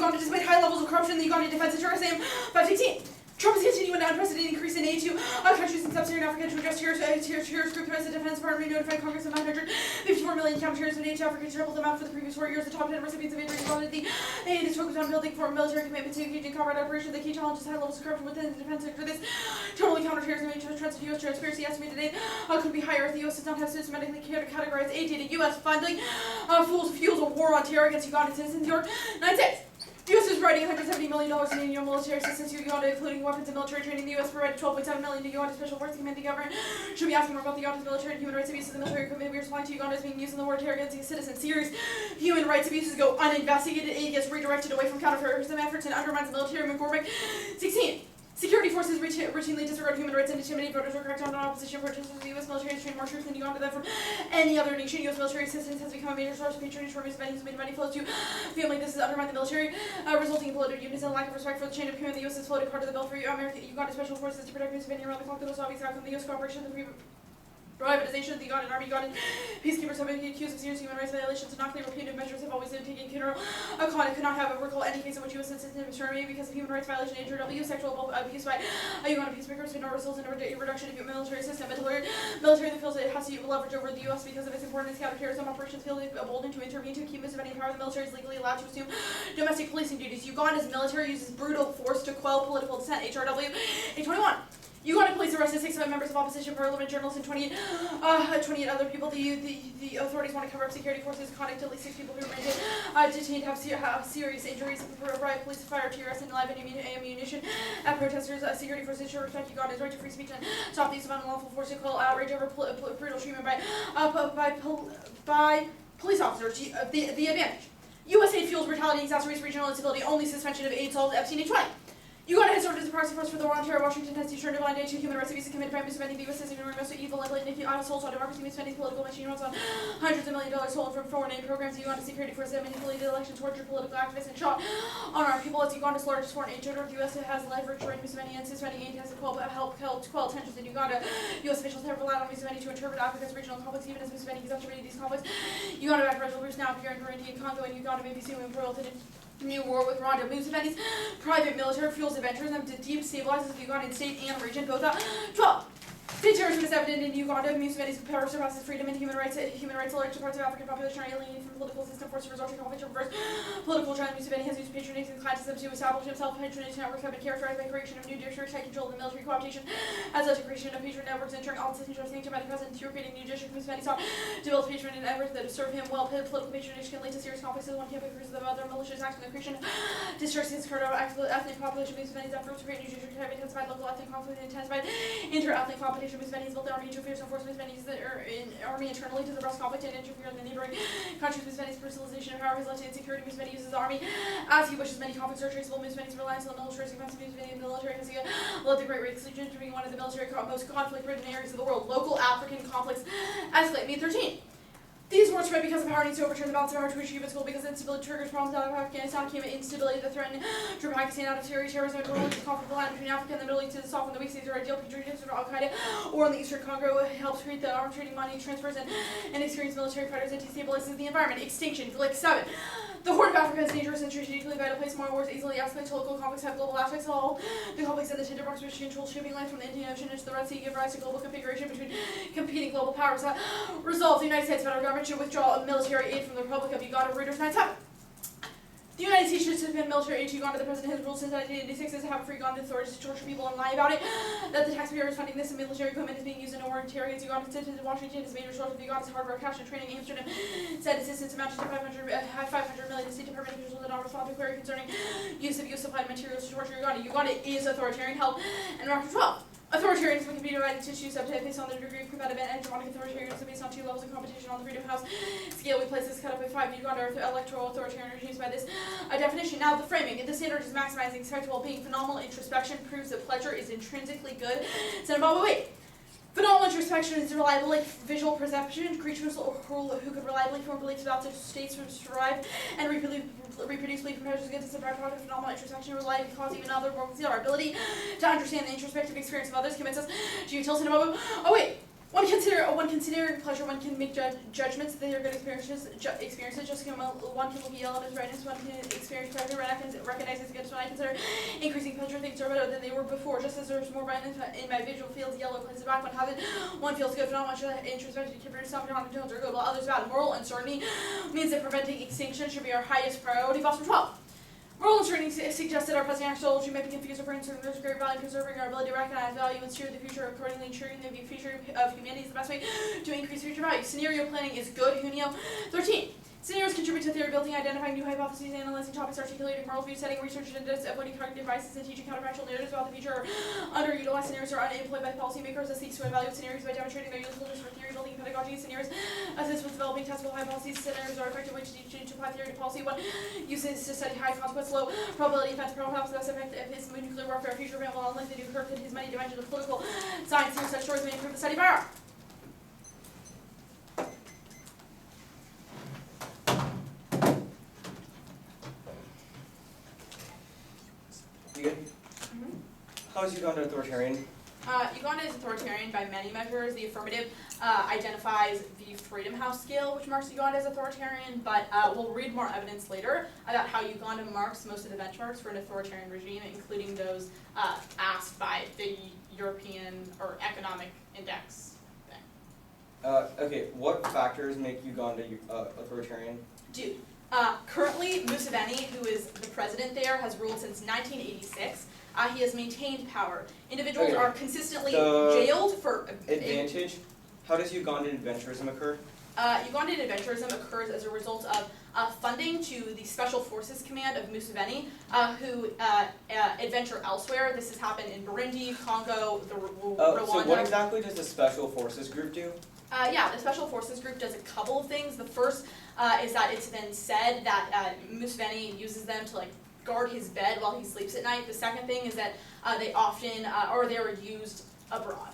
Uganda despite high levels of corruption in the Ugandan defense and tourism. 516. Trump is continuing an unprecedented increase in aid to countries in sub-Saharan Africa to address terrorist group threats. The Defense Department notified Congress of 954 million counter-terrorism aid to Africa to triple the amount for the previous 4 years. The top 10 recipients of aid responded. The aid is focused on building for military commitment to engaging combat operations. The key challenge is high levels of corruption within the defense sector. This totally counter-terrorism aid threats to U.S. transparency estimated aid could be higher if the U.S. does not have systematically categorized aid data. U.S. funding fuels a war on terror against Ugandan citizens. New York 96. The U.S. is providing $170 million in annual military assistance to Uganda, including weapons and military training. The U.S. provided $12.7 million to Uganda Special Forces Command. The government should be asking more about the Uganda's military and human rights abuses. The military equipment we are supplying to Uganda is being used in the war on terror against its citizens. Serious human rights abuses go uninvestigated. Aid gets redirected away from counterterrorism efforts and undermines military McCormick. 16. Security forces routinely disregard human rights and intimidate voters or crack down on opposition protesters. The U.S. military has trained more troops in Uganda than from any other nation. U.S. military assistance has become a major source of patronage for many who's made money flows to family. This has undermined the military, resulting in political units and lack of respect for the chain of command. The U.S. has floated part of the bill for Uganda Special Forces to protect Museveni around the clock. The most obvious outcome, the U.S. cooperation with the privatization of the Ugandan army. Ugandan peacekeepers have been accused of serious human rights violations. Not clear repeated measures have always been taken. General O'Connor could not have recall any case in which U.S. citizens was terminated because of human rights violation. HRW sexual abuse by Ugandan peacemakers did not result in a reduction of military assistance. Military that feels it has to leverage over the U.S. because of its importance. Counterterrorism operations feel emboldened to intervene to keep Museveni in power. The military is legally allowed to assume domestic policing duties. Uganda's military uses brutal force to quell political dissent. HRW 821. Uganda police arrested 6 members of opposition parliament, journalists, and 28 other people. The authorities want to cover up security forces' conduct. At least 6 people who remained detained have serious injuries. Riot police fire tear gas and live ammunition at protesters. Security forces should respect Uganda's right to free speech and stop the use of unlawful force to quell outrage over brutal treatment by police officers. The advantage. U.S. aid fuels brutality and exacerbates regional instability. Only suspension of aid solves Epstein 820. Uganda has served as a proxy force for the war on terror. Washington has turned a blind eye to human rights abuses committed by Museveni. The U.S. is ignoring most evil and blatant assaults on democracy. Museveni's political machine runs on hundreds of million dollars stolen from foreign aid programs. The Uganda security forces have manipulated elections, tortured political activists, and shot unarmed people. As Uganda's largest foreign aid donor, the U.S. has leveraged during Museveni and Museveni aid has helped quell tensions in Uganda. U.S. officials have relied on Museveni to interpret Africa's regional conflicts, even as Museveni exacerbated these conflicts. Uganda-backed rebel groups now appear in Burundi and Congo, and Uganda may be soon embroiled in new war with Rwanda. Museveni's private military fuels adventurism to destabilize the Ugandan state and region. Both 12. State terrorism is evident in Uganda. Museveni's power surpasses freedom and human rights. Large parts of African population are alienated from the political system, forced to resort to conflict to reverse political trend. Museveni has used patronage and classism to establish himself. Patronage networks have been characterized by creation of new districts, tight control of the military co-optation, as well as creation of patron networks and turning all decisions taken by the president through creating new districts. Museveni sought to build patronage networks that serve him well. Political patronage can lead to serious conflicts. The one camp agrees with the other malicious acts in the creation of districts against ethnic population. Museveni's efforts to create new districts have intensified local ethnic conflict and intensified inter-ethnic competition. Museveni has built the army to fierce and force Museveni's army internally to suppress conflict and interfere in the neighboring countries. Museveni's personalization of power has led to insecurity. Museveni uses the army as he wishes. Many conflicts are traceable. Museveni's reliance on the military defense of Museveni military has led the Great Extinction to being one of the most conflict-ridden areas of the world. Local African conflicts escalate. May 13. These wars spread because of power needs to overturn the balance of power to achieve its goal, because instability triggers problems out of Afghanistan, came instability that threatened to Pakistan out of Syria, terrorism, and religious conflict line between Africa and the Middle East to soften the weak states are ideal patriotism for Al-Qaeda, or in the Eastern Congo helps create the arms trading money transfers and experienced military fighters and destabilizes the environment. Extinction. Like 7. The Horn of Africa is dangerous and strategically vital place. More wars easily escalate to local conflicts have global aspects. All the conflicts in the tinderbox which control shipping lines from the Indian Ocean into the Red Sea give rise to global configuration between competing global powers. Resolve the United States federal government should withdraw military aid from the Republic of Uganda. Reuters 9/7. The United States should suspend military aid to Uganda. The president has ruled since 1986 as have free Ugandan authorities to torture people and lie about it. That the taxpayer is funding this and military equipment is being used in a war in terror against Ugandan citizens. Washington is a major source of Uganda's hardware, cash, and training. Amsterdam said assistance amounted to $500 million. The State Department officials did not respond to query concerning use of U.S. supplied materials to torture Uganda. Uganda is authoritarian held. And Chapter 12. Authoritarianism can be divided into 2 subtypes based on the degree of combative and hegemonic authoritarianism based on 2 levels of competition on the Freedom House scale. We place this cut up at 5 Uganda electoral authoritarian regimes by this definition. Now the framing. The standard is maximizing expected well-being. Phenomenal introspection proves that pleasure is intrinsically good. Wait. Phenomenal introspection is reliable like visual perception. Creatures who could reliably form beliefs about such states would survive and reproduce belief measures against the byproduct of phenomenal introspection reliably cause even other worlds. Our ability to understand the introspective experience of others commits us to utility. When considering pleasure, one can make judgments that they are good experiences. Just one can look at yellow as brightness. One can experience pleasure, recognize as good as when I consider increasing pleasure. Things are better than they were before. Just as there's more brightness in my visual fields, yellow places back. When habit, one feels good, but not much introspection to produce some tones are good, while others bad. Moral uncertainty means that preventing extinction should be our highest priority. Philosopher 12. Moral uncertainty suggests that our present actuality may be confused for certain there's great value preserving our ability to recognize value and steer the future accordingly, ensuring the future of humanity is the best way to increase future value. Scenario planning is good, Junio. 13. Scenarios contribute to theory building, identifying new hypotheses, analyzing topics, articulating moral views, setting research agendas, avoiding cognitive biases, and teaching counterfactual narratives about the future. Underutilized scenarios are unemployed by policymakers that seek to evaluate scenarios by demonstrating their usefulness for theory building and pedagogy. Scenarios assist with developing testable hypotheses. Scenarios are effective ways to apply theory to policy. One uses to study high consequence, low probability events. Perhaps the best effect of his nuclear warfare future event will unlikely to occur in his many dimensions of political science. Here, such stories may improve the study of our. You good? Mm-hmm. How is Uganda authoritarian? Uganda is authoritarian by many measures. The affirmative identifies the Freedom House scale, which marks Uganda as authoritarian, but we'll read more evidence later about how Uganda marks most of the benchmarks for an authoritarian regime, including those asked by the European or Economic Index thing. Okay, what factors make Uganda authoritarian? Dude, currently Museveni, who is the president there, has ruled since 1986. He has maintained power. Individuals are consistently jailed for advantage. How does Ugandan adventurism occur? Ugandan adventurism occurs as a result of funding to the Special Forces Command of Museveni, who adventure elsewhere. This has happened in Burundi, Congo, Rwanda. So what exactly does the Special Forces Group do? Yeah, the Special Forces Group does a couple of things. The first is that it's been said that Museveni uses them to guard his bed while he sleeps at night. The second thing is that they often, or they were used abroad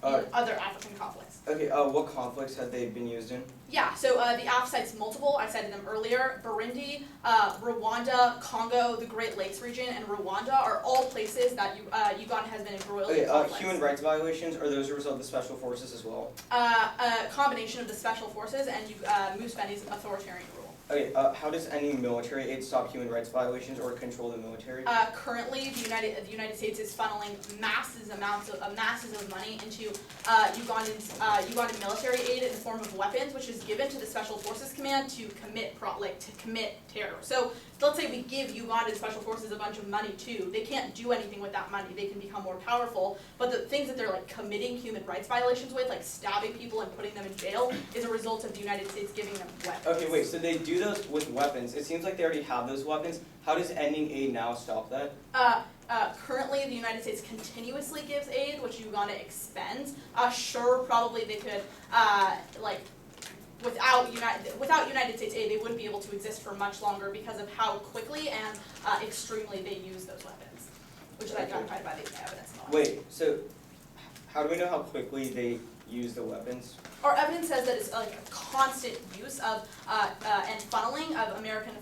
in other African conflicts. Okay, what conflicts have they been used in? Yeah, so the AF cites multiple. I cited them earlier. Burundi, Rwanda, Congo, the Great Lakes region, and Rwanda are all places that Uganda has been embroiled in conflicts. Human rights violations, are those a result of the Special Forces as well? A combination of the Special Forces and Museveni's authoritarian rule. Okay, how does any military aid stop human rights violations or control the military? Currently, the United States is funneling massive amounts of money into Ugandan military aid in the form of weapons, which is given to the Special Forces Command to commit terror. So let's say we give Ugandan Special Forces a bunch of money too. They can't do anything with that money. They can become more powerful, but the things that they're committing human rights violations with, like stabbing people and putting them in jail, is a result of the United States giving them weapons. Okay, wait. So they do those with weapons. It seems like they already have those weapons. How does ending aid now stop that? Currently, the United States continuously gives aid, which Uganda expends. Sure, probably they could, without United States aid, they wouldn't be able to exist for much longer because of how quickly and extremely they use those weapons, which is identified by the evidence. Wait, so how do we know how quickly they use the weapons? Our evidence says that it's a constant use of and funneling of American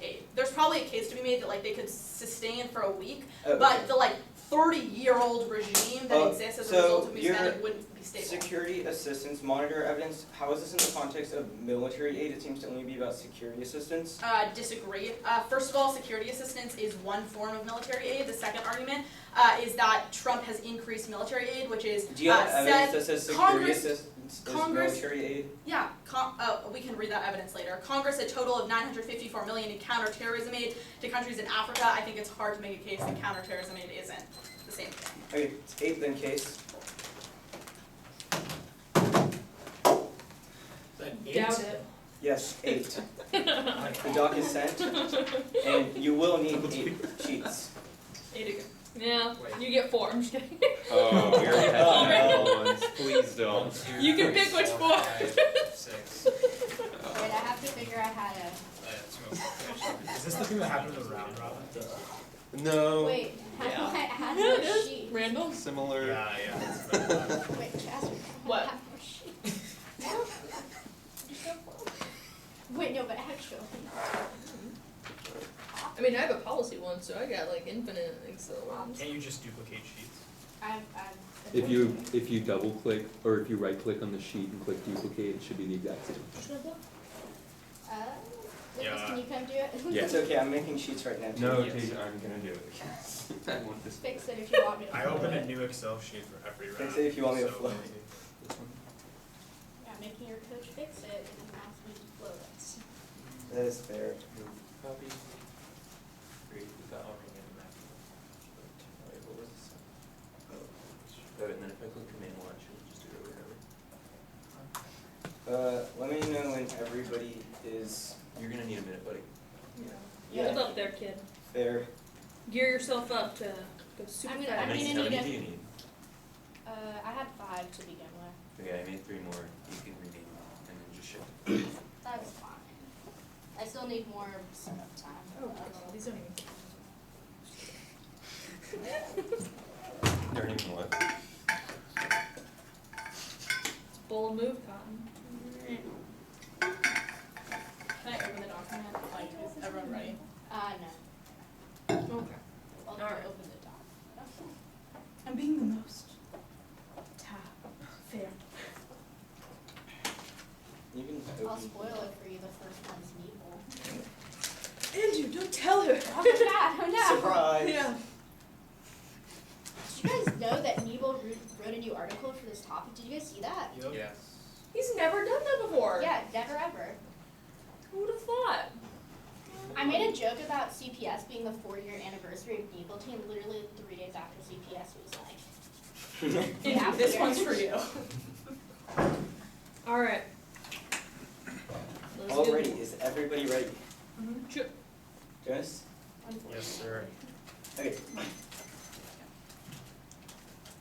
aid. There's probably a case to be made that they could sustain for a week, but the 30-year-old regime that exists as a result of Museveni wouldn't be stable. Security assistance monitor evidence, how is this in the context of military aid? It seems to only be about security assistance. Disagree. First of all, security assistance is one form of military aid. The second argument is that Trump has increased military aid, which is do you have evidence that says security assistance is military aid? Yeah, we can read that evidence later. Congress, a total of $954 million in counterterrorism aid to countries in Africa. I think it's hard to make a case that counterterrorism aid isn't the same thing. Okay, it's 8th then case. Doubt it. Yes, 8. The doc is sent, and you will need 8 sheets. 8. Yeah, you get 4. I'm just kidding. Oh, we already had the ones. Please don't. You can pick which 4. 6. Wait, I have to figure out how to. Is this the thing that happened in the round robin? No. Wait, how do I add Yeah, more it is. sheets? Random. Similar. Yeah. Wait, Jasper, What? I have more sheets. Wait, no, but actually. I mean, I have a policy one, so I got infinite Excel ones. Can't you just duplicate sheets? I'm If you double click, or if you right click on the sheet and click duplicate, it should be the exact same. Lucas, can you come do it? Yeah. It's okay, I'm making sheets right now too. No, Yes. Tate, I'm gonna do it. I want this. Fix it if you want me to. I open a new Excel sheet for every round. Fix it if you want me to so flow. Yeah, making your coach fix it and then ask me to flow it. That is fair. Copy. Great, we got already in Immaculate. Alright, what was this? Oh, and then if I click command launch, it'll just do it or whatever. Let me know when everybody is You're gonna need a minute, buddy. Hold up there, kid. fair. Gear yourself up to go super I'm gonna- fast. I'm How gonna many need do you need? I had 5 to begin with. Okay, I made 3 more. You can rename and then just ship. That's fine. I still need more setup time. Oh, God, these don't even. Don't even what? It's a bold move, Cotton. Can I open the document? Like, is everyone ready? No. Okay. I'll Alright. open the doc. I'm being the most fair. You can I'll open. spoil it for you. The first one's Meeple. Andrew, don't tell her. Oh no! Surprise! Yeah. Did you guys know that Meeple wrote a new article for this topic? Did you guys see that? Yep. Yes. He's never done that before. Yeah, never ever. Who would have thought? I made a joke about CPS being the 4-year anniversary of Meeple Team literally 3 days after CPS was like. Andrew, this one's for you. Alright. Alrighty, is everybody ready? Sure. Jonas? Yes, sir. Okay.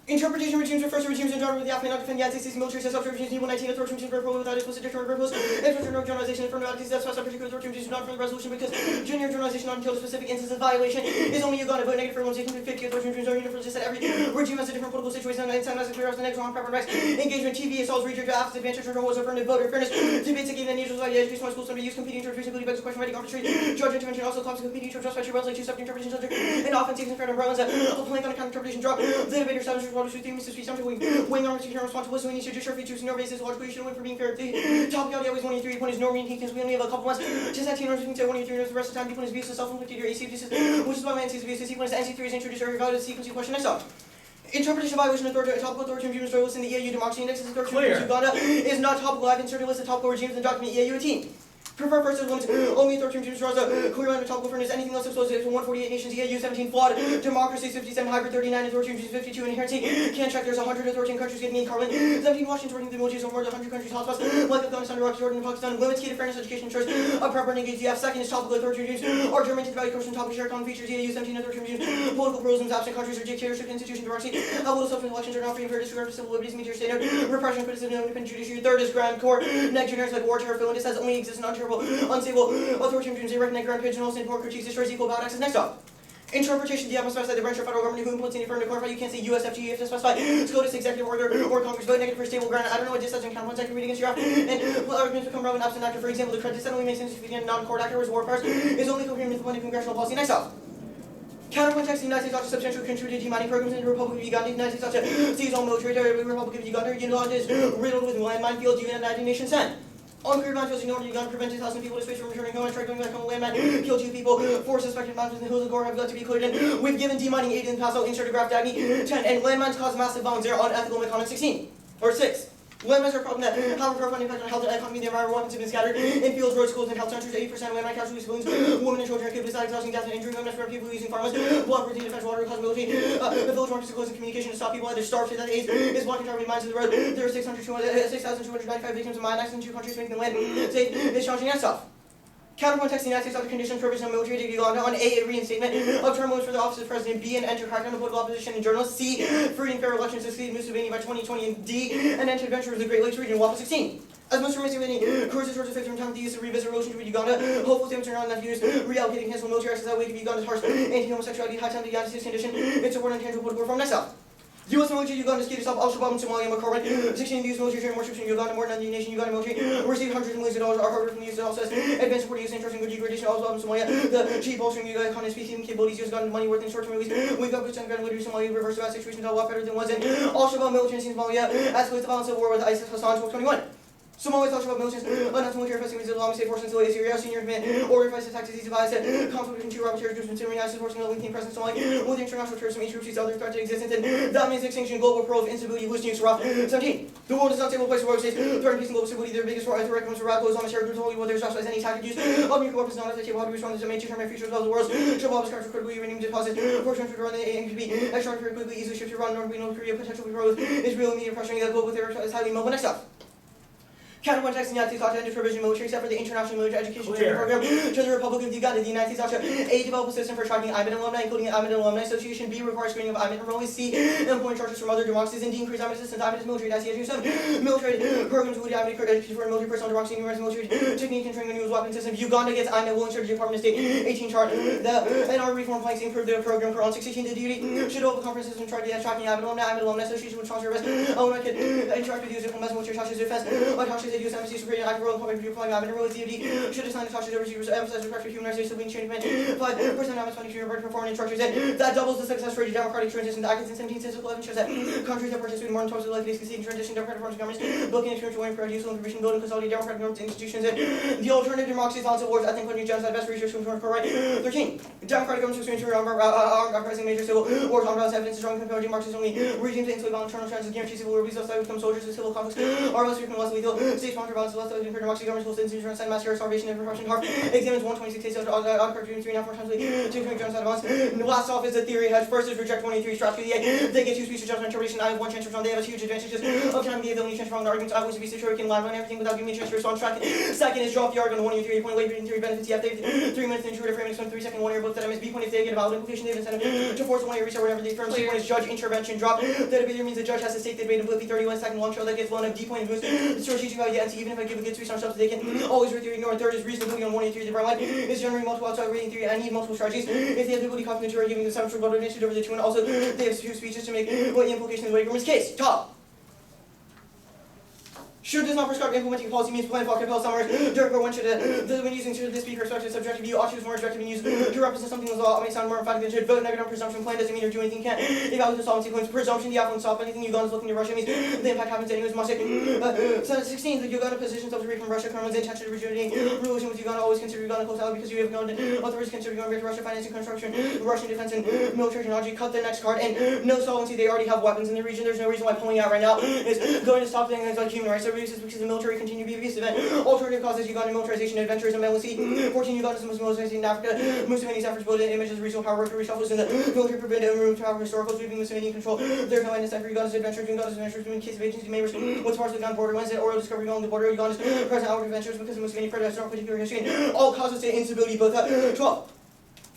Interpretation regimes refers to regimes in general with the affirmative not defend the United States military sets up regimes need 119 authoritarian regimes verbal without explicit dictionary verbals. Expression of generalization from the that specify particular authoritarian regimes not from the resolution because junior generalization not until a specific instance of violation is only Uganda vote negative for one's 50 authoritarian regimes are universal just that every regime has a different political situation and has a clear as the next on proper rights. Engagement, TV, assaults, research, after advantage, control was affirmative voter fairness. Debates that give the needs of society, education, schools, somebody use competing interpretation, including begs the question, writing arbitrary, judge intervention, also comes to competing to just by your like 2 separate interpretations under and offensive and fair umbrellas, a plank on a counter interpretation drop. The debater establishes what is themes to speak something wing arms to responsible so we need to just if you choose no basis logically you should win for being fair. The topic of the always 1 3 point is no reading because we only have a couple months. Just that 10 orders we can say 1 3 the rest of the time people is abuse of self-inflicted or AC abuses, which is why man sees abuse the sequence NC3 is introduced or evaluated the sequence you question next up. Interpretation of violation of topical authoritarian regimes list in the EU democracy index is authoritarian regimes Uganda is not topical. I've inserted a list of topical regimes in the document EU 18. Prefer first as limits only authoritarian regimes draws a clear line of topical fairness. Anything less exposed to 148 nations EU 17 flawed democracy 57 hybrid 39 authoritarian regimes 52 inherency can't check there's 100 authoritarian countries getting in Carlin 17 Washington working the militaries of more than 100 countries hotspots like Afghanistan Iraq Jordan and Pakistan limits key to fairness education ensures a proper engaged EF. Second is topical authoritarian regimes are German to the value question topic share common features EU 17 authoritarian regimes political pluralism absent countries or dictatorship institution democracy how little self elections are not free and fair disregard for civil liberties meteor state repression criticism no independent judiciary. Third is grand core next generics like war terror villain says only exists in untenable unstable authoritarian regimes. They recognize ground pigeonholes and poor critiques destroys equal about access. Next up. Interpretation the specify the branch of federal government who implements any firm to clarify you can't say USFG you have to specify SCOTUS executive order or Congress vote negative for stable ground. I don't know what this does in counterpoints I can read against your and arguments become relevant absent actor. For example, the credit that only makes sense if you non-court actor was war powers is only coherent with implementing congressional policy. Next up. Counterpoint text the United States ought to substantially contribute to demining programs in the Republic of Uganda. The United States ought to seize all military territory. The Republic of Uganda Uganda is riddled with landmine fields. United Nations sent. Unclear minefields ignored Uganda prevent 2,000 people displaced from returning home and tried going back home landmine. Killed 2 people. 4 suspected minefields in the hills of Gore have got to be cleared in. We've given demining aid in the past. I'll insert a graph Dagny. 10. And landmines cause massive bombs. They're unethical in comment 16. Or 6. Landmines are a problem that have a profound impact on health and economy. The environment weapons have been scattered in fields, roads, schools, and health centers. 80% of landmine casualties, wounds, women and children are killed without exhausting death and injury. Women for people using farmers, blood, protein, defense, water, cosmology. The village markets are closing communication to stop people either starve to death. AIDS is blocking targeted mines of the road. There are 6,295 victims of mine accidents in 2 countries, making the land safe. It's challenging and stuff. Counterpoint text the United States ought to condition provision of military to Uganda on A. reinstatement of term limits for the office of president. B. An end to crackdown on political opposition and journalists. C. Free and fair elections to succeed Museveni by 2020. And D. An end to adventure of the Great Lakes region. WAPA 16. As most remains of any courses towards effective from time to use to revisit relations with Uganda, hopeful statements are not enough use, reallocating cancel military access that way to Uganda's harsh anti-homosexuality, high time to the United States condition, its support and tangible political reform. Next up. U.S. military Uganda skated stop Al-Shabaab in Somalia and Carbon. 16 U.S. military trained more troops in Uganda, more than the nation Uganda military. Received hundreds of millions of dollars are hardware from the U.S. also says advanced support U.S. interest in good degradation of Al-Shabaab in Somalia. The chief bolstering Uganda economy speaking capabilities U.S. Uganda money worth in short-term release. We've got percent gun leaders Somalia reverse the situation a lot better than was in Al-Shabaab military in Somalia escalates the violence of war with ISIS Hassan 1221. Somalia talks about militants, announced military offensive against Islamic State forces in Syria, senior command, order fights attacks disease advised that conflict between two rival terrorist groups considering ISIS forcing a linking presence in Somalia with international terrorism, each group sees other threat to existence, and that means extinction, global pearl of instability, losing Iraq. 17. The world is not a stable place where states threaten peace and global stability. Their biggest threat comes from radical Islamic terror groups, holding what there's as any tactic use of nuclear weapons not at the table. How do we respond to this main determine future as well as the world? Shabab is current for critical uranium deposits, fortune to run the ANPB, extract very quickly, easily shift to run North Korea, potential growth is real immediate pressuring that global terror is highly mobile. Next up. Counter text in the United States ought to end provision military except for the international military education training program to the Republic of Uganda. The United States ought to A, develop a system for tracking IMED alumni, including an IMED Alumni Association. B, require screening of IMED enrollees. C, employing charges from other democracies. And D, increase IMED assistance. IMED is military. ICS 7. Military programs with IMED education for military personnel, democracy, numerous military technique and training a new weapon system. If Uganda gets IMED, will ensure the Department of State 18 chart. The NR reform planks improve the program for on 16 to duty. Should hold a conference system tracking IMED alumni. IMED Alumni Association with sponsor arrest. Alumni can interact with U.S. diplomats, military charges defense. Like how should the U.S. Embassy create an active role in public review applying IMED enrollees. DoD should assign the charges overseas emphasize respect for human rights, civilian chain of command. 5% IMED funding to university for foreign instructors. And that doubles the success rate of democratic transition. The Act in 1711 shows that countries that participate in more than 12 elected succeed in transition democratic forms of government, building experiential and useful information, building consolidate democratic norms and institutions, and the alternative democracies, violence of wars, ethnic cleansing, genocide, best research, from right. 13. Democratic governments experience armed uprising major civil wars, armed violence, evidence, strong compelling democracies only regimes that include violent internal trends that guarantee civil war, less likely to become soldiers of civil conflicts, are less frequent, less lethal, state-sponsored violence, less likely to incur democracy, governments, whole citizens, genocide, massacre, starvation, and repression. Harp examines 126 cases on cartoon 3.5 more times a week, 2 genocide violence. Last off is the theory hedge. First is reject 23 strategy. They get 2 speech judgment interpretation. I have 1 chance to respond. They have a huge advantage of time to give them any chance to respond to arguments. I always be sure we can lie on everything without giving me a chance to respond. Track. Second is drop the argument on 1 year theory. Point weight reading theory benefits. You have 3 minutes to ensure to frame it. 3 second 1 year book that I miss. B point if they get a valid implication. They have incentive to force 1 year research whatever they firm. C point is judge intervention. Drop. That either means the judge has to state the debate and blip 31 second long show that gets blown up. D point is boost. The strategic value. And even if I give a good speech on stuff they can always read theory ignore. Third is reasonability on 1 year theory. The line is generally multiple outside reading theory. I need multiple strategies. If they have the ability confidence to are giving the sum for what initiative over the 2 and also they have 2 speeches to make what the implications of the government's case. Top. Should this not prescribe implementing policy means plan for compel summers, therefore when should when using should this be perspective subjective view ought to use more objective and use to represent something as law may sound more emphatic than should vote negative on presumption plan doesn't mean or do anything can't evaluate the solvency claims presumption the outcome stop anything Uganda's looking to Russia means the impact happens anyways must Senate 16 the Uganda positions of free from Russia Kremlin's intention to rejuvenating relation with Uganda always consider Uganda close ally because you have Uganda authorities consider Uganda to Russia financing construction Russian defense and military technology cut the next card and no solvency they already have weapons in the region there's no reason why pulling out right now is going to stop things like human rights abuses because the military continue to be a peace event. Alternative causes Ugandan militarization, adventurism, MLC. 14 Ugandans Muslim militarization in Africa. Museveni's efforts build images of regional power worker reshuffles in the military prevent and remove power historical sweeping Museveni control. There's no end to Uganda's adventures. Uganda's adventures in case of agency may risk what's parts of the Ugandan border. Wednesday, oil discovery along the border. Uganda's present outward adventures because of Museveni predators no particular history. And all causes to instability both 12.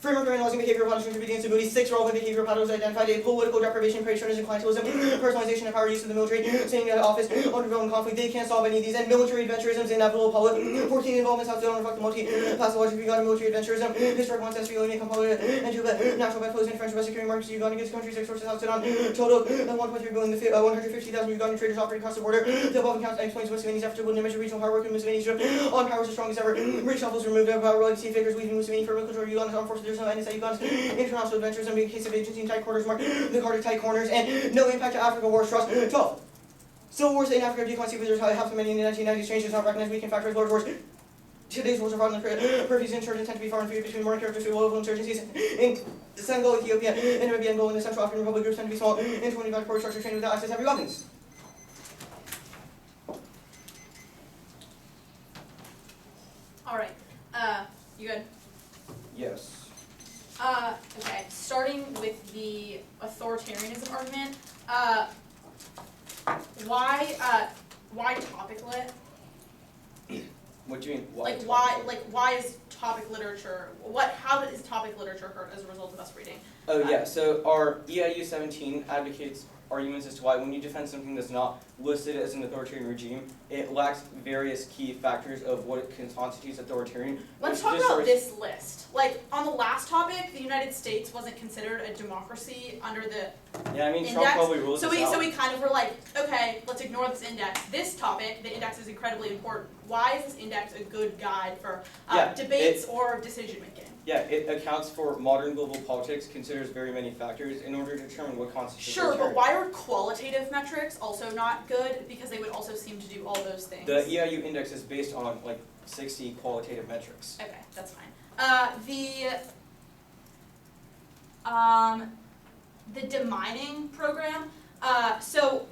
Framework for analyzing behavioral patterns contributing instability. 6 relevant behavioral patterns identified. A political deprivation, patriotism, clientelism, personalization of power use of the military, standing at office, underdevelopment conflict. They can't solve any of these. And military adventurism is inevitable. 14 involvements have to reflect the multi-pathological Uganda military adventurism. Historical ancestry, only become public and to the natural by closing French by securing markets. Uganda gives countries like sources outside on total 1.3 billion. 150,000 Ugandan traders operate across the border. The above account explains Museveni's effort to build an image of regional power work and Museveni's grip on power is the strongest ever. Reshuffles removed of power legacy figures leaving Museveni for real control of Uganda's armed forces. There's no end to Uganda's international adventures and being a case of agency in tight quarters mark the Carter tight corners and no impact to Africa wars trust. 12. Civil wars in Africa decline because there's half the many in the 1990s changes not recognized weak and factors large wars. Today's wars are violent purposes insurgents tend to be far and few between more characteristics of local insurgencies in Senegal, Ethiopia, and Namibia and Angola and the Central African Republic groups tend to be small and 25 core structure trained without access to heavy weapons. Alright. You good? Yes. Okay, starting with the authoritarianism argument, why topic lit? What do you mean? Why is topic literature, how is topic literature hurt as a result of us reading? Oh yeah, so our EIU 17 advocates arguments as to why when you defend something that's not listed as an authoritarian regime, it lacks various key factors of what it constitutes authoritarian. Let's which talk just about sort of- this list. Like, on the last topic, the United States wasn't considered a democracy under the Yeah, I mean, Trump index. probably rules So this out. we kind of were like, okay, let's ignore this index. This topic, the index is incredibly important. Why is this index a good guide for Yeah, debates or decision making? Yeah, it accounts for modern global politics, considers very many factors in order to determine what constitutes Sure, but authoritarian. why are qualitative metrics also not good? Because they would also seem to do all those things. The EIU index is based on like 60 qualitative metrics. Okay, that's fine. The demining program. So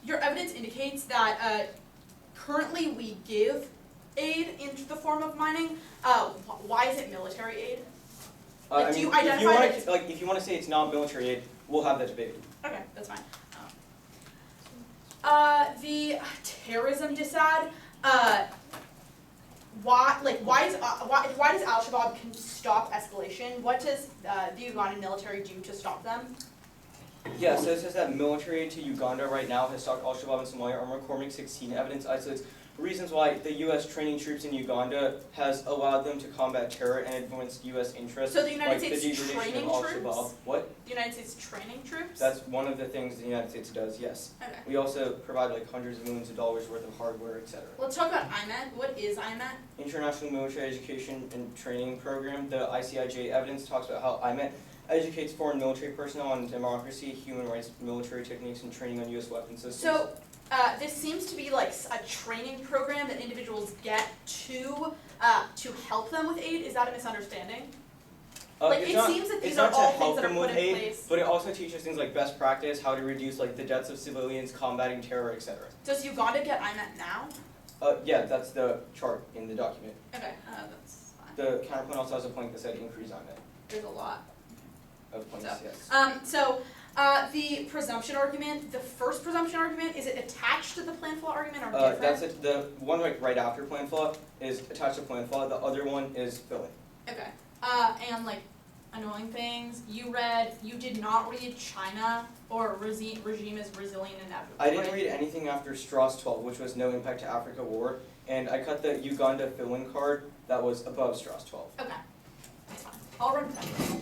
your evidence indicates that currently we give aid in the form of mining. Why is it military aid? Like, I do mean, you identify if you want it- to if you want to say it's not military aid, we'll have that debate. Okay, that's fine. The terrorism disad. Why does Al-Shabaab can stop escalation? What does the Ugandan military do to stop them? Yeah, so it says that military aid to Uganda right now has stopped Al-Shabaab in Somalia. Our McCormick 16 evidence isolates reasons why the U.S. training troops in Uganda has allowed them to combat terror and advance U.S. interests. So the United like States the degradation training of troops? Al-Shabaab. What? The United States training troops? That's one of the things the United States does, yes. Okay. We also provide like hundreds of millions of dollars worth of hardware, etc. Let's talk about IMET. What is IMET? International Military Education and Training Program. The ICIJ evidence talks about how IMET educates foreign military personnel on democracy, human rights, military techniques, and training on U.S. weapon systems. So this seems to be like a training program that individuals get to help them with aid. Is that a misunderstanding? Like it's it not, seems that it's these not are all to things help that are them put with in aid, place. but it also teaches things like best practice, how to reduce like the deaths of civilians, combating terror, etc. Does Uganda get IMET now? Yeah, that's the chart in the document. Okay, that's fine. The counterpoint also has a point that said increase IMET There's a lot. of points, So, yes. The presumption argument, the first presumption argument, is it attached to the plan flaw argument or different? That's it. The one right after plan flaw is attached to plan flaw. The other one is fill in. Okay. And like annoying things, you did not read China or regime is resilient and inevitable. I didn't right? read anything after Strauss 12, which was no impact to Africa war, and I cut the Uganda fill-in card that was above Strauss 12. Okay. That's fine. I'll run that.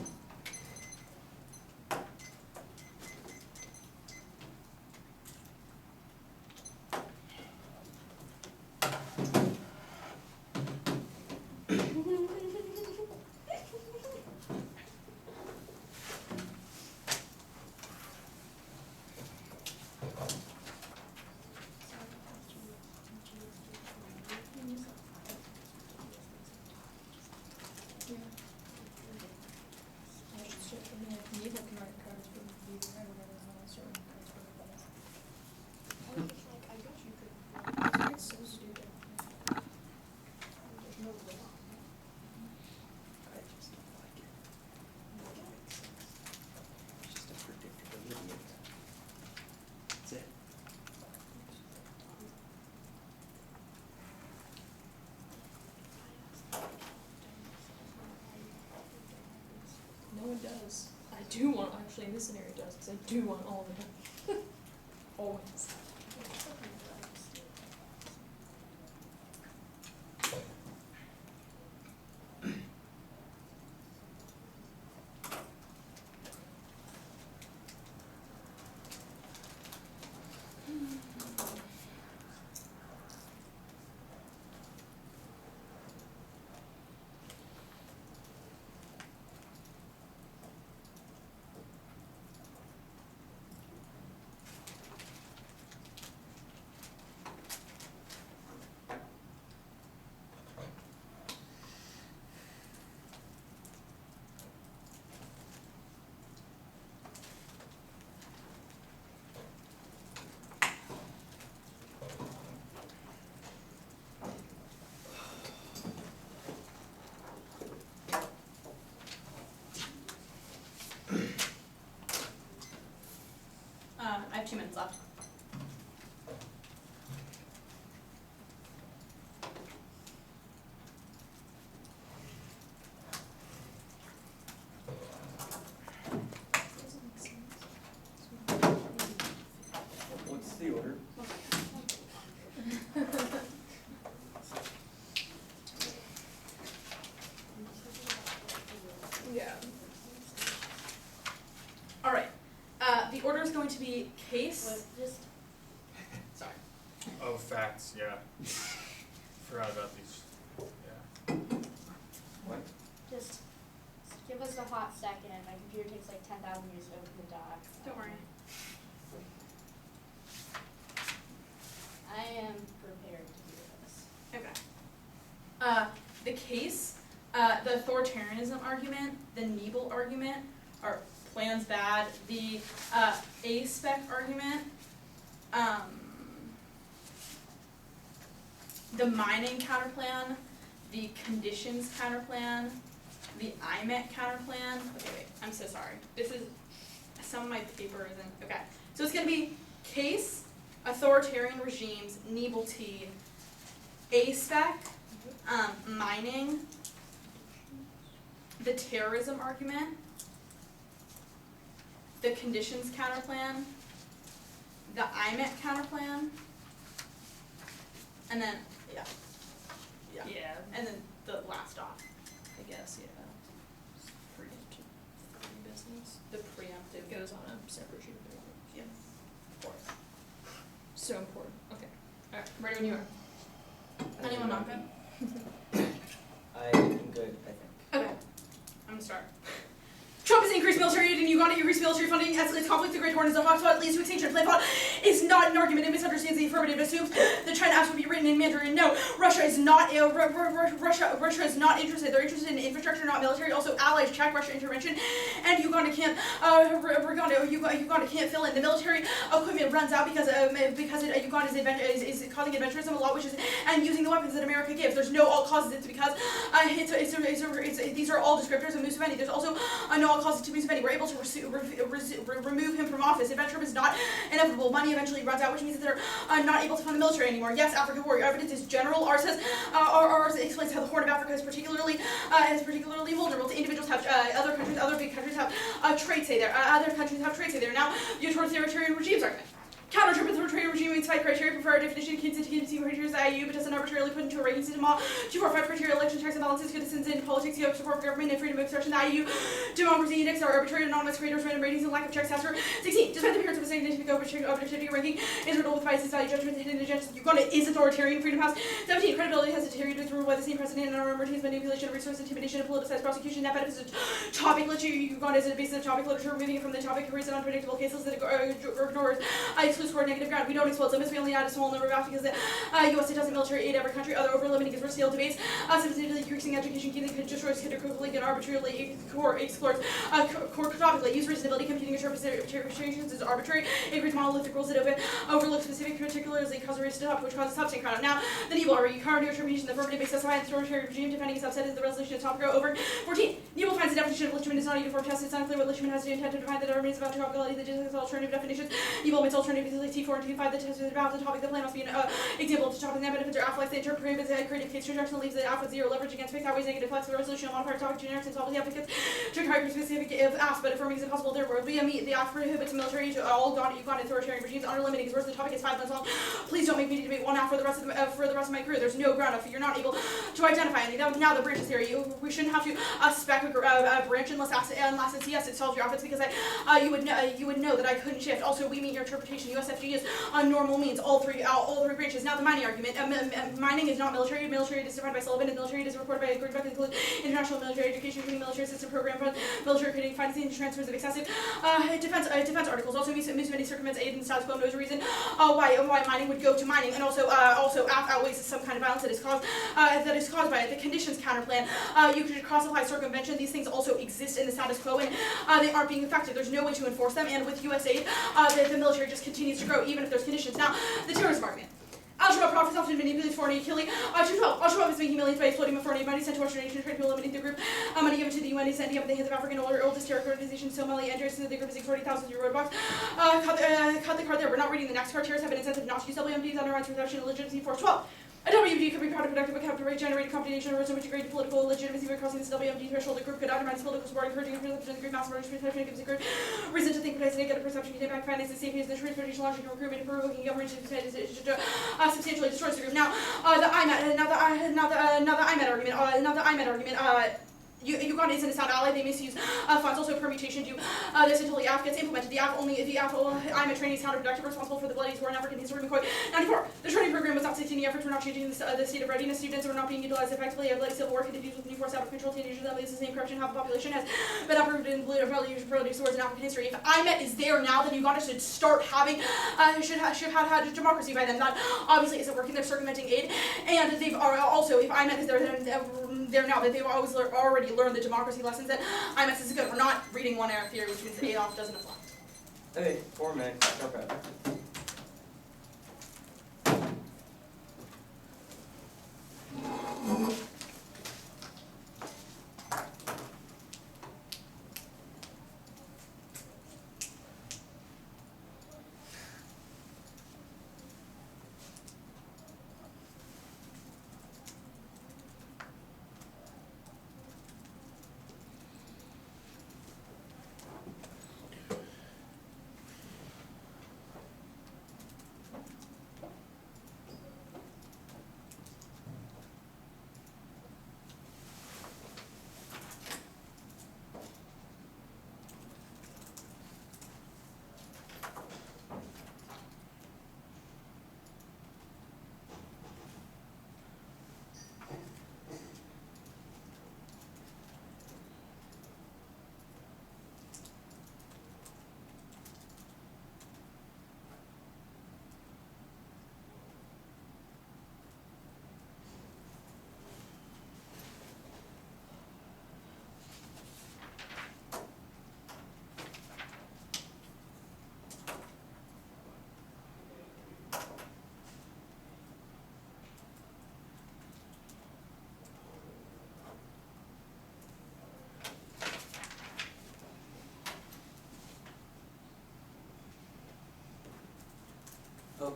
No one does. I do want, actually in this scenario it does, because I do want all of them. Always. I have 2 minutes left. Yeah. All right. The order is going to be case. What, just Sorry. Oh, facts, yeah. Forgot about these. Yeah. Just give us a hot second. My computer takes like 10,000 years to open the doc. Don't worry. I am prepared to do this. Okay. The case, the authoritarianism argument, the Nebel argument, are plans bad. The A-spec argument, the mining counterplan, the conditions counterplan, the IMET counterplan. Okay, wait, I'm so sorry. This is, some of my paper isn't, okay. So it's gonna be case, authoritarian regimes, Nebel T, A-spec, mining, the terrorism argument, the conditions counterplan, the IMET counterplan, and then, yeah. Yeah. And then the last off, I guess, yeah. Preemptive business. the preemptive. It goes on a separate sheet of paper. Yeah, of course. So important. Okay. Alright, ready when you are. Anyone not good? I'm good, I think. Okay, I'm gonna start. Trump has increased military aid in Uganda, increased military funding, escalates conflict, the Great Horn is a hotspot, leads to extinction. Plan thought is not an argument, it misunderstands the affirmative, assumes that China has to be written in Mandarin. No, Russia is not Russia is not interested. They're interested in infrastructure, not military. Also, allies check Russia intervention, and Uganda can't Uganda can't fill in. The military equipment runs out because Uganda is causing adventurism a lot, which is and using the weapons that America gives. There's no all causes. It's because these are all descriptors of Museveni. There's also no all causes to Museveni. We're able to remove him from office. Adventurism is not inevitable. Money eventually runs out, which means that they're not able to fund the military anymore. Yes, Africa war. Your evidence is general. Ours says ours explains how the Horn of Africa is particularly vulnerable to individuals. Have other big countries have trade say there. Other countries have trade say there. Now, the authoritarian regimes argument. Counter-trip authoritarian regime means 5 criteria, prefer a definition, contingency criteria, the IU, but doesn't arbitrarily put into a ranking system. 2, 4, 5 criteria, election checks and balances, citizens in politics, you have support for government and freedom of expression. The IU, democracy index are arbitrary, anonymous creators, random ratings, and lack of checks. 16, despite the appearance of a significant objectivity ranking, is riddled with biases, value judgments, hidden agendas. Uganda is authoritarian, freedom house. 17, credibility has deteriorated with rule by the same president and our routines, manipulation of resource, intimidation, and politicized prosecution. That benefits a topic literature. Uganda is a basis of topic literature, removing it from the topic creates unpredictable cases that ignores excludes for negative ground. We don't explode limits, we only add a small number of out because the U.S. doesn't military aid every country. Other over-limiting controversial debates, specifically increasing education, destroys quickly and arbitrarily explores core topically. Use reasonability, computing interpretations is arbitrary. Increase monolithic rules that overlook specific particulars that cause a race to top, which causes substance crowd. Now, the Nebel argument, counter interpretation, the affirmative excessive authoritarian regime, defending a subset is the resolution of topic over. 14. Nebel finds the definition of Lichman is not needed for test. It's unclear what Lichman has to intend to define the government is about topicality, the different alternative definitions. Nebel makes alternatives like T4 and T5. The test is about the topic. The plan must be an example of the topic. The benefits are afflex. The interpretive is a creative case rejection leaves the alpha 0 leverage against fixed outweighs negative flex. The resolution of modifier topic generics and solves the applicants to hyper specific if asked, but affirming is impossible. Therefore, via me, the act prohibits military to all Uganda authoritarian regimes under limiting is worse. The topic is 5 months long. Please don't make me debate one out for the rest of my career. There's no ground if you're not able to identify any. Now the branches theory. We shouldn't have to spec a branch unless it's yes, it solves your outfits because you would know that I couldn't shift. Also, we mean your interpretation. USFG is normal means all three branches. Now the mining argument. Mining is not military. Military is defined by Sullivan, and military is reported by a group that includes international military education, including military assistance program, military creating financing, transfers of excessive defense articles. Also, Museveni circumvents aid and status quo. Knows a reason why mining would go to mining, and also outweighs some kind of violence that is caused by it. The conditions counterplan. You could cross-apply circumvention. These things also exist in the status quo, and they aren't being effective. There's no way to enforce them, and with US aid, the military just continues to grow, even if there's conditions. Now, the terrorism argument. Al-Shabaab profits often manipulates foreign aid killing. 212. Al-Shabaab is making millions by exploiting foreign aid money sent to Western nations, trying to eliminate the group. Money given to the UN is ending up in the hands of African oldest terror organization, Somali, and the group is extorting thousands of roadblocks. Cut the card there. We're not reading the next card. Terrorists have an incentive not to use WMDs, undermines reduction and legitimacy. 412. A WMD could be counterproductive, but could generate combination of which degrade political legitimacy by crossing this WMD threshold. The group could undermine political support, encouraging the group mass murders, protection gives a group reason to think precisely get a perception can impact finance and safety as the transportation, logic, and recruitment, and provoking government substantially destroys the group. Now, the IMAT argument. Uganda isn't a sound ally. They misuse funds. Also, permutation do this until the AF gets implemented. The AF I'm a training counterproductive, responsible for the bloody war in African history. McCoy 94. The training program was not succeeding. Efforts were not changing the state of readiness. Students were not being utilized effectively. A bloody civil war continues with new force out of control. Teenagers that is the same corruption. Half the population has been uprooted in produce wars in African history. If IMET is there now, then Uganda should start having should have had democracy by then. That obviously isn't working. They're circumventing aid, and they've also, if IMET is there, then there now that they've already learned the democracy lessons that IMS is good. We're not reading one era theory, which means that Adolf doesn't apply. Okay, 4 minutes. Okay.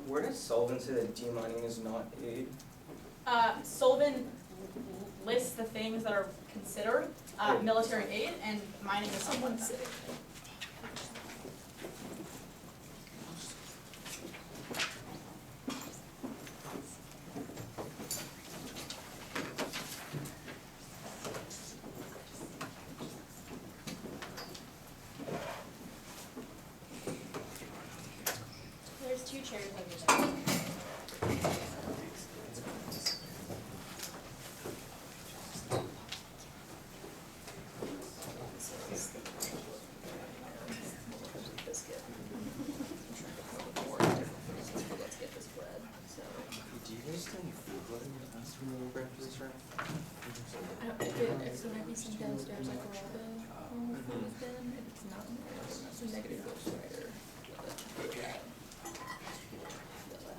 Where does Sullivan say that demining is not aid? Sullivan lists the things that are considered military aid, and mining is something like that. There's 2 chairs over there. Do you guys do any food letting us remember after this round? There might be some downstairs like where all the normal food has been. If it's not in there, then that's a negative ghostwriter.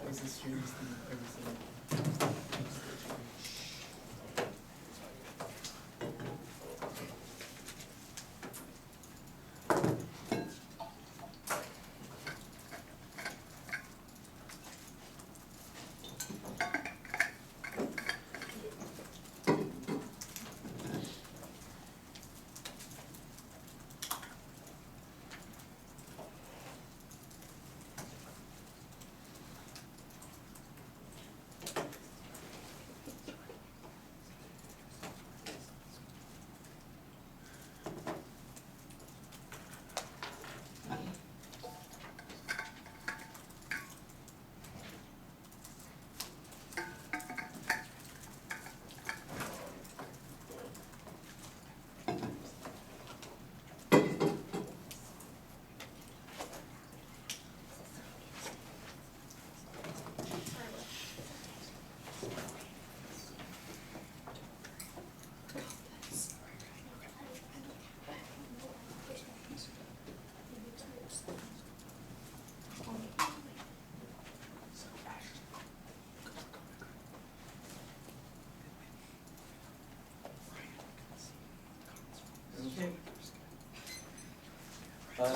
Is this strangest thing I've ever seen?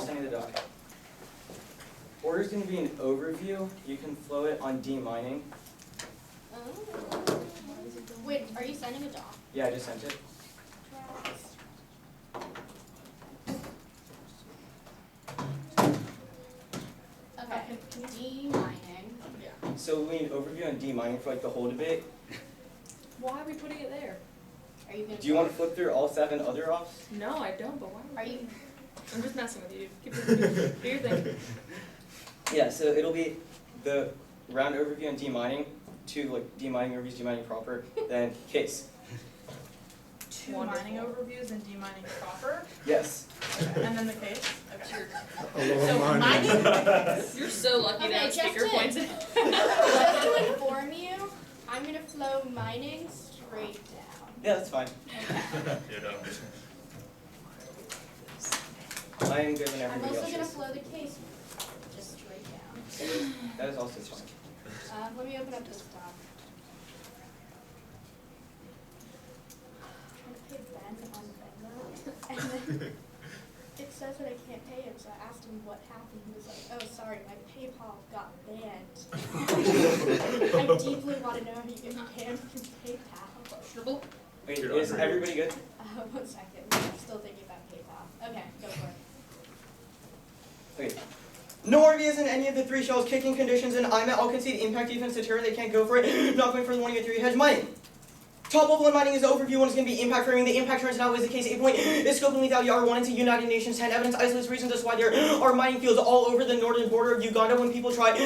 Sending the doc. Order is going to be an overview. You can flow it on demining. Oh. Wait, are you sending a doc? Yeah, I just sent it. Okay, demining. So we need an overview on demining for like the whole debate. Why are we putting it there? Are you gonna? Do you want to flip through all 7 other offs? No, I don't, but why? Are you? I'm just messing with you. Keep it, do your thing. Yeah, so it'll be the round overview on demining, 2 like demining overviews, demining proper, then case. 2 Wonderful. mining overviews and demining proper. Yes. Okay. And then the case. Okay. Hello, So mining. You're so lucky Okay, to have just speaker to- points. Just to inform you, I'm gonna flow mining straight down. Yeah, that's fine. I am good when I'm everybody also else gonna is. flow the case just straight down. That is also fine. Let me open up this doc. I'm trying to pay Ben on Venmo, and then it says that I can't pay him, so I asked him what happened. He was like, "Oh, sorry, my PayPal got banned." I deeply want to know how you get banned from PayPal. Questionable. Wait, is everybody good? 1 second, I'm still thinking about PayPal. Okay, go for it. Okay. No RV in any of the 3 shells, kicking conditions, and I'm at all concede impact defense deterrent, they can't go for it. Not going for the 1 to 3 hedge mining. Top level 1 mining is the overview, 1 is going to be impact framing. The impact turns out is the case 8 point. Is scope and lethality R1 into United Nations 10. Evidence isolates reasons as why there are mining fields all over the northern border of Uganda. When people try,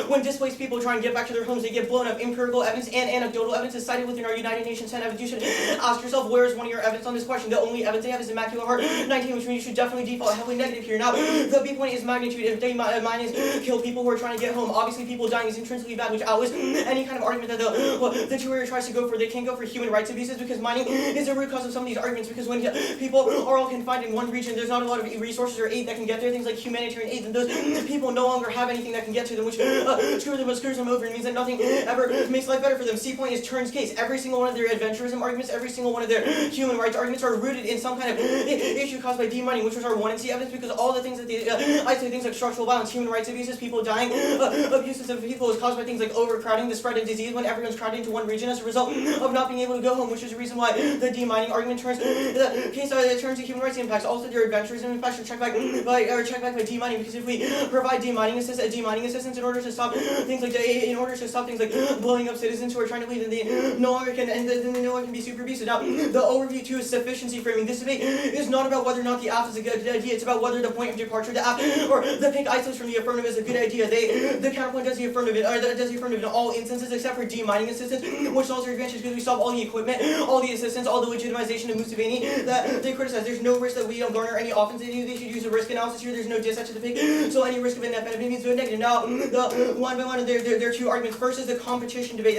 when displaced people try and get back to their homes, they get blown up. Empirical evidence and anecdotal evidence is cited within our United Nations 10 evidence. You should ask yourself, where is one of your evidence on this question? The only evidence they have is Immaculate Heart 19, which means you should definitely default heavily negative here. Now, the B point is magnitude. If they mine is kill people who are trying to get home, obviously people dying is intrinsically bad, which outweighs any kind of argument that the 2 area tries to go for. They can't go for human rights abuses because mining is the root cause of some of these arguments, because when people are all confined in one region, there's not a lot of resources or aid that can get there, things like humanitarian aid, and those people no longer have anything that can get to them, which screws them over and means that nothing ever makes life better for them. C point is turns case. Every single one of their adventurism arguments, every single one of their human rights arguments are rooted in some kind of issue caused by demining, which was our 1 and C evidence, because all the things that they isolate, things like structural violence, human rights abuses, people dying, abuses of people is caused by things like overcrowding, the spread of disease when everyone's crowded into one region as a result of not being able to go home, which is a reason why the demining argument turns the case turns to human rights impacts. Also, their adventurism impacts should check back by demining, because if we provide demining assistance in order to stop things like blowing up citizens who are trying to leave, then they no longer can be super abusive. Now, the overview 2 is sufficiency framing. This debate is not about whether or not the app is a good idea. It's about whether the point of departure, the app or the pink isolates from the affirmative is a good idea. The counterpoint does the affirmative, in all instances except for demining assistance, which solves their advantage because we solve all the equipment, all the assistance, all the legitimization of Museveni that they criticize. There's no risk that we don't garner any offense. They should use a risk analysis here. There's no dispatch to the pig, so any risk of a net benefit means no negative. Now, the one by one of their 2 arguments. First is the competition debate.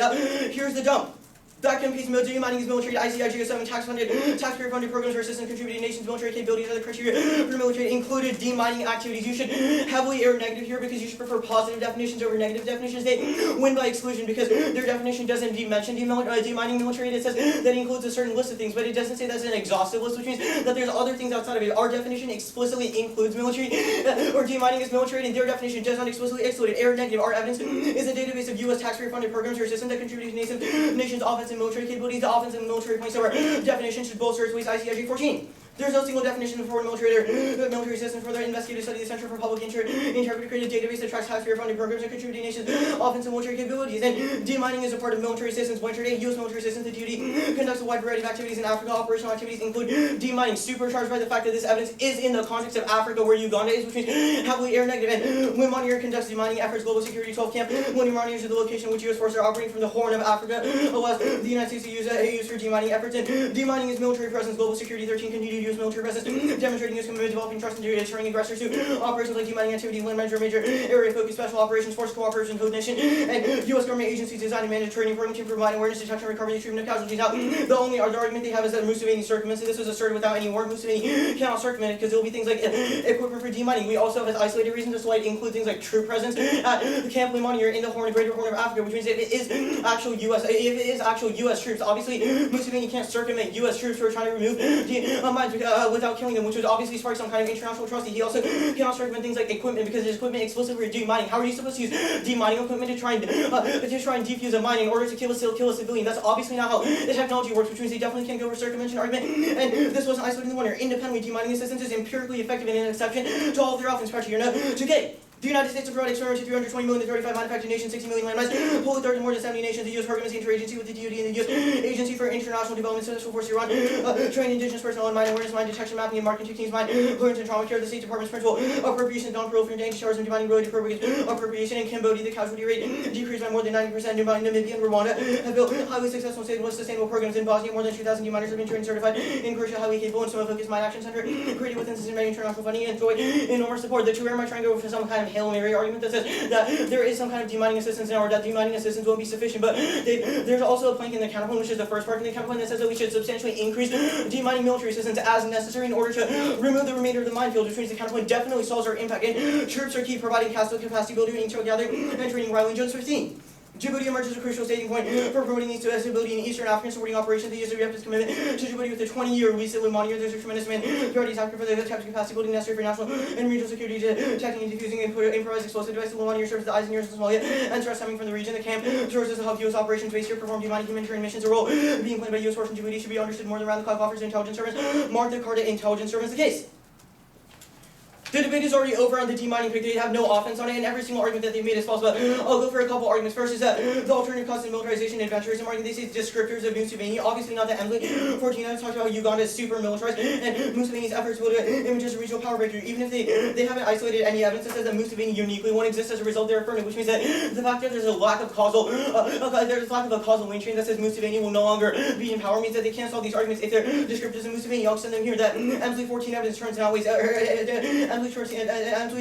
Here's the dump. That competes military mining is military ICI 7 taxpayer funded programs for assistance contributing nations military capabilities. Other criteria for military included demining activities. You should heavily err negative here because you should prefer positive definitions over negative definitions. They win by exclusion because their definition doesn't mention demining military. It says that it includes a certain list of things, but it doesn't say that's an exhaustive list, which means that there's other things outside of it. Our definition explicitly includes military, or demining is military, and their definition does not explicitly exclude it. Error negative. Our evidence is a database of U.S. taxpayer funded programs or systems that contribute to nations' offense and military capabilities. The offense and military points of our definition should bolster its ways ICIG 14. There's no single definition of foreign military assistance. For their investigative study, the Center for Public Integrity created a database that tracks taxpayer-funded programs and contributing nations' offense and military capabilities. And demining is a part of military assistance. When today, U.S. military assistance to duty conducts a wide variety of activities in Africa. Operational activities include demining, supercharged by the fact that this evidence is in the context of Africa, where Uganda is, which means heavily error negative. And when Monitor conducts demining efforts, Global Security 12 Camp, when monitors the location which U.S. forces are operating from the Horn of Africa, allows the United States to use for demining efforts. And demining is military presence. Global Security 13 continued U.S. military presence, demonstrating U.S. commitment to developing trust and deterring aggressors to operations like demining activity, land manager, major area focus, special operations, force cooperation, coordination, and U.S. government agencies designed and managed training program to provide awareness, detection, recovery, and treatment of casualties. Now, the only other argument they have is that Museveni circumvents, and this was asserted without any warrant. Museveni cannot circumvent it because it will be things like equipment for demining. We also have isolated reasons as to why it includes things like troop presence at the Camp Monitor in the Greater Horn of Africa, which means if it is actual U.S. troops, obviously Museveni can't circumvent U.S. troops who are trying to remove mines without killing them, which would obviously spark some kind of international trust. He also cannot circumvent things like equipment because his equipment explicitly for demining. How are you supposed to use demining equipment to try and defuse a mine in order to kill a civilian? That's obviously not how the technology works, which means they definitely can't go for circumvention argument. And this wasn't isolated in the wonder. Independently, demining assistance is empirically effective and an exception to all of their offense criteria. Now, today, The United States has provided experiments to 320 million to 35 manufactured nations, 60 million landmass, wholly third to more than 70 nations. The U.S. program is the interagency with the DoD and the U.S. Agency for International Development Special Force Iran, train indigenous personnel in mine awareness, mine detection, mapping, and marking techniques, mine learning and trauma care. The State Department's principal appropriation, non-proliferation, anti-terrorism, demining, related programs, appropriation in Cambodia. The casualty rate decreased by more than 90%. Demining, Namibia, and Rwanda have built highly successful, stable, sustainable programs in Bosnia. More than 2,000 deminers have been trained and certified. In Croatia, highly capable and focused mine action center created within systematic international funding and enjoy enormous support. The two are trying to go for some kind of Hail Mary argument that says that there is some kind of demining assistance now, or that demining assistance won't be sufficient. But there's also a plank in the counterpoint, which is the first part of the counterpoint, that says that we should substantially increase demining military assistance as necessary in order to remove the remainder of the minefield, which means the counterpoint definitely solves our impact. And troops are key, providing capacity building, intel gathering, and training. Riley Jones 15. Djibouti emerges as a crucial staging point for promoting the stability in Eastern African supporting operations. The USAF has commitment to Djibouti with a 20-year lease that will monitor. There's a tremendous amount of priorities asking for the types of capacity building necessary for national and regional security, detecting and defusing improvised explosive devices. The will monitor serves the eyes and ears of Somalia and stress coming from the region. The camp serves as to help U.S. operations based here perform demining humanitarian missions. A role being played by U.S. forces in Djibouti should be understood more than round-the-clock offers intelligence service. Mark the Carta intelligence service. The case. The debate is already over on the demining pick. They have no offense on it, and every single argument that they've made is false. But I'll go for a couple arguments. First is that the alternative causes of militarization and adventurism argument. They say descriptors of Museveni. Obviously not that Emily 14 has talked about how Uganda is super militarized, and Museveni's efforts will image as a regional power breakthrough. Even if they haven't isolated any evidence that says that Museveni uniquely won't exist as a result of their affirmative, which means that the fact that there's a lack of causal, there's a lack of a causal link chain that says Museveni will no longer be in power means that they can't solve these arguments if they're descriptors of Museveni. I'll send them here that Emily 14 evidence turns out ways. Emily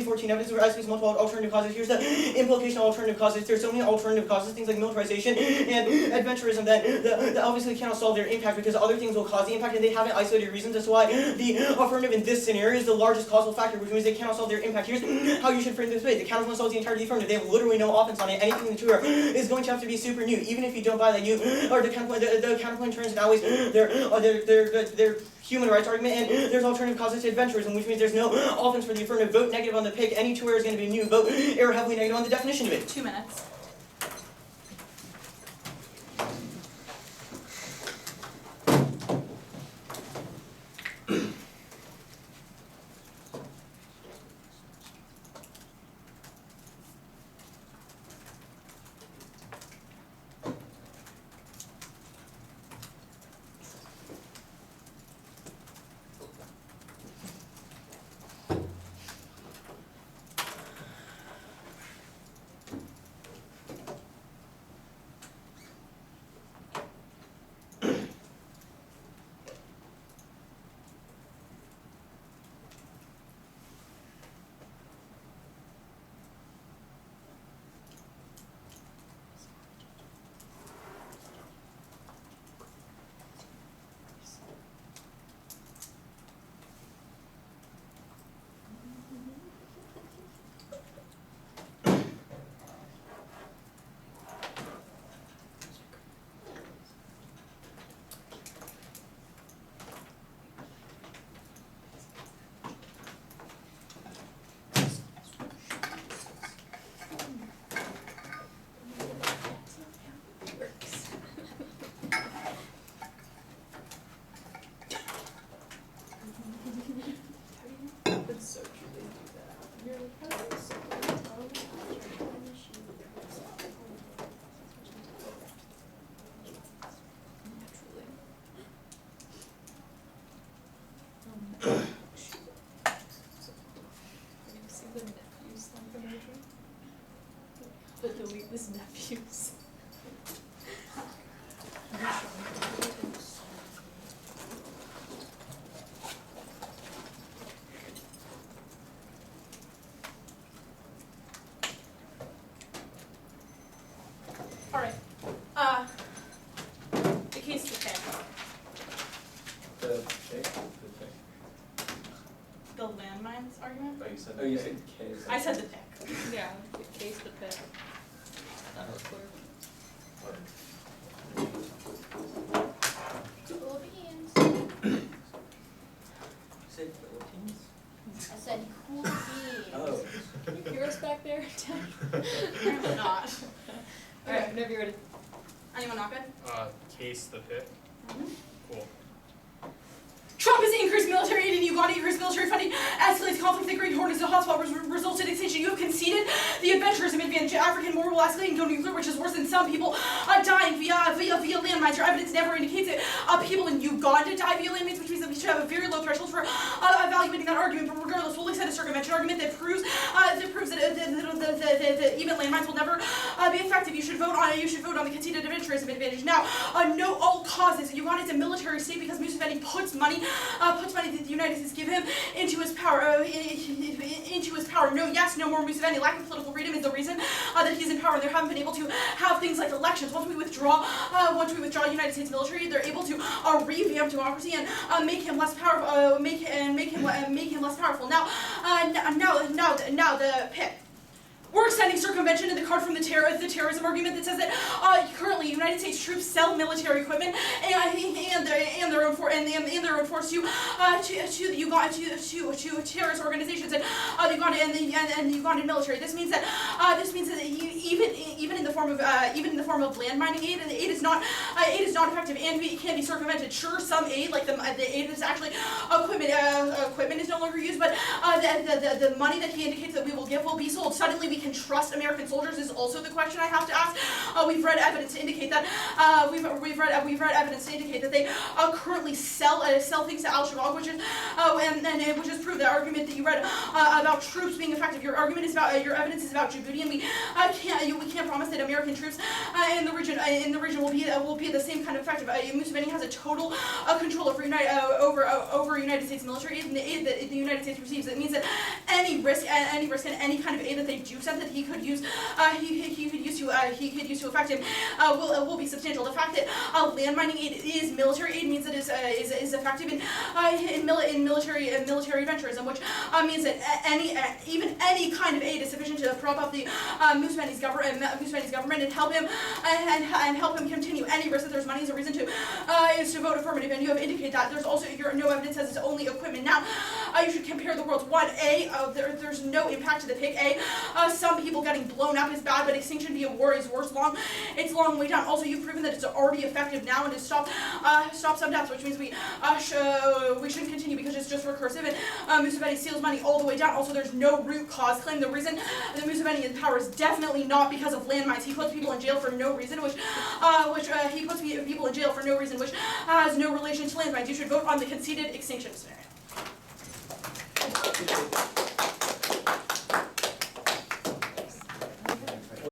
14 evidence where isolates multiple alternative causes. Here's the implication of alternative causes. There's so many alternative causes, things like militarization and adventurism, that obviously cannot solve their impact because other things will cause the impact, and they haven't isolated reasons. That's why the affirmative in this scenario is the largest causal factor, which means they cannot solve their impact. Here's how you should frame this debate. The counterpoint solves the entirety of the affirmative. They have literally no offense on it. Anything in the two is going to have to be super new. Even if you don't buy that, the counterpoint turns and always their human rights argument, and there's alternative causes to adventurism, which means there's no offense for the affirmative. Vote negative on the pick. Any two error is going to be new. Vote error heavily negative on the definition debate. 2 minutes. But delete this nephews. Alright. The case to pick. The pick? The pick. The landmines argument? Oh, you said K. I said the pick. Yeah, the case to pick. That was clear. Philippines. You said Philippines? I said cool beans. Oh. Can you hear us back there? Apparently not. Alright, whenever you're ready. Anyone not good? Case the pit. Cool. Trump has increased military aid in Uganda, increased military funding, escalates conflict with the Great Horde board is the hotspot results in extinction. You have conceded the adventurism advantage. African war will escalate and go nuclear, which is worse than some people dying via landmines. Your evidence never indicates it. People in Uganda die via landmines, which means that we should have a very low threshold for evaluating that argument. But regardless, we'll accept a circumvention argument that proves that even landmines will never be effective. You should vote on the conceded adventurism advantage. Now, no all causes. Uganda is a military state because Museveni puts money that the United States give him into his power. No, yes, no more Museveni. Lack of political freedom is the reason that he's in power, and they haven't been able to have things like elections. Once we withdraw the United States military, they're able to revamp democracy and make him less powerful. Make him less powerful. Now the pick. We're extending circumvention to the card from the terrorism argument that says that currently United States troops sell military equipment and their own force to terrorist organizations and the Ugandan military. This means that even in the form of land mining aid, and aid is not effective and can be circumvented. Sure, some aid like the aid is actually equipment is no longer used, but the money that he indicates that we will give will be sold. Suddenly we can trust American soldiers is also the question I have to ask. We've read evidence to indicate that we've read evidence to indicate that they currently sell things to Al-Shabaab, which is which has proved that argument that you read about troops being effective. Your evidence is about Djibouti, and we can't promise that American troops in the region will be the same kind of effective. Museveni has a total control over United States military aid and the aid that the United States receives. It means that any risk and any kind of aid that they do send that he could use to affect him will be substantial. The fact that land mining aid is military aid means that is effective in military adventurism, which means that any kind of aid is sufficient to prop up the Museveni's government and help him continue. Any risk that there's money is a reason to vote affirmative, and you have indicated that. There's also no evidence says it's only equipment. Now you should compare the worlds. One, there's no impact to the pig. Some people getting blown up is bad, but extinction via war is worse. It's a long way down. Also, you've proven that it's already effective now and to stop some deaths, which means we shouldn't continue because it's just recursive. And Museveni steals money all the way down. Also, there's no root cause claim. The reason that Museveni is in power is definitely not because of landmines. He puts people in jail for no reason, which has no relation to landmines. You should vote on the conceded extinction scenario.